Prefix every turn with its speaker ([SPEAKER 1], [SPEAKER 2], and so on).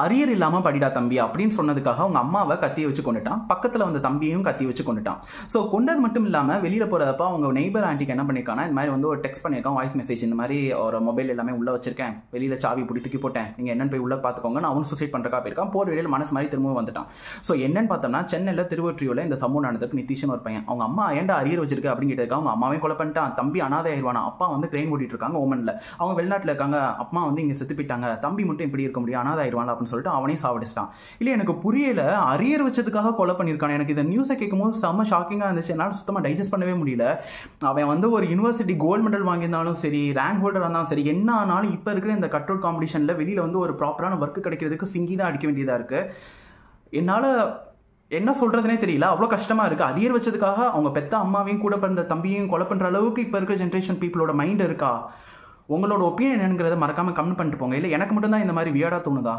[SPEAKER 1] Arrear இல்லாமல் படிடா தம்பி அப்படின்னு சொன்னதுக்காக அவங்க அம்மாவை கத்தியை வச்சு கொண்டுட்டான். பக்கத்தில் வந்த தம்பியையும் கத்தி வச்சு கொண்டுட்டான். ஸோ கொண்டது மட்டும் இல்லாமல் வெளியில் போகிறப்ப அவங்க நெய்பர் ஆண்டிக்கு என்ன பண்ணியிருக்காங்கன்னா, இந்த மாதிரி வந்து ஒரு டெக்ஸ்ட் பண்ணியிருக்கான், வாய்ஸ் மெசேஜ், இந்த மாதிரி ஒரு மொபைல் எல்லாமே உள்ளே வச்சிருக்கேன், வெளியில் சாவி பிடி தூக்கி போட்டேன், நீங்கள் என்னன்னு போய் உள்ளே பார்த்துக்கோங்க, நான் அவனும் சூசைட் பண்ணுறக்கா போயிருக்கான். போகிற வெளியில் மனசு மாதிரி திரும்பவும் வந்துட்டான். ஸோ என்னன்னு பார்த்தோம்னா, சென்னையில் திருவொற்றியூரில் இந்த சம்பவம் நடந்ததுக்கு நிதிஷ்னு ஒரு பையன் அவங்க அம்மா ஏன்டா அரியர் வச்சிருக்கு அப்படின்னு கேட்டதுக்கு அவங்க அம்மாவே கொலை பண்ணிட்டான், தம்பி அனாதை ஆயிடுவானா, அப்பா வந்து ட்ரெயின் ஓட்டிட்டு இருக்காங்க ஓமனில், அவங்க வெளிநாட்டில் இருக்காங்க, அப்பா வந்து இங்கே செத்து போயிட்டாங்க, தம்பி மட்டும் இப்படி இருக்க முடியும், அனாதை ஆயிடுவான் அப்படின்னு சொல்லிட்டு அவனையும் சாவடிச்சிட்டான். இல்லை எனக்கு புரியல, அரியர் வச்சதுக்காக கொலை பண்ணியிருக்கான். எனக்கு இந்த நியூஸை கேட்கும்போது செம்ம ஷாக்கிங்காக இருந்துச்சு. என்னால் சுத்தமாக டைஜஸ்ட் பண்ணவே முடியல. அவன் வந்து ஒரு யூனிவர்சிட்டி கோல்டு மெடல் வாங்கியிருந்தாலும் சரி, ரேங்க் ஹோல்டர் இருந்தாலும் சரி, என்ன ஆனாலும் இப்போ இருக்கிற இந்த கட் அவுட் காம்படிஷனில் வெளியில் வந்து ஒரு ப்ராப்பரான ஒர்க் கிடைக்கிறதுக்கு சிங்கி தான் அடிக்க வேண்டியதாக இருக்குது. என்னால் என்ன சொல்றதுனே தெரியல, அவ்வளோ கஷ்டமா இருக்கு. அரியர் வச்சதுக்காக அவங்க பெத்த அம்மாவையும் கூட பிறந்த தம்பியையும் கொலை பண்ற அளவுக்கு இப்போ இருக்கிற ஜென்ரேஷன் பீப்புளோட மைண்ட் இருக்கா? உங்களோட ஒப்பீனியன் என்னங்கிறத மறக்காம கமெண்ட் பண்ணிட்டு போங்க. இல்லை எனக்கு மட்டும் தான் இந்த மாதிரி வியர்டா தோணுதா?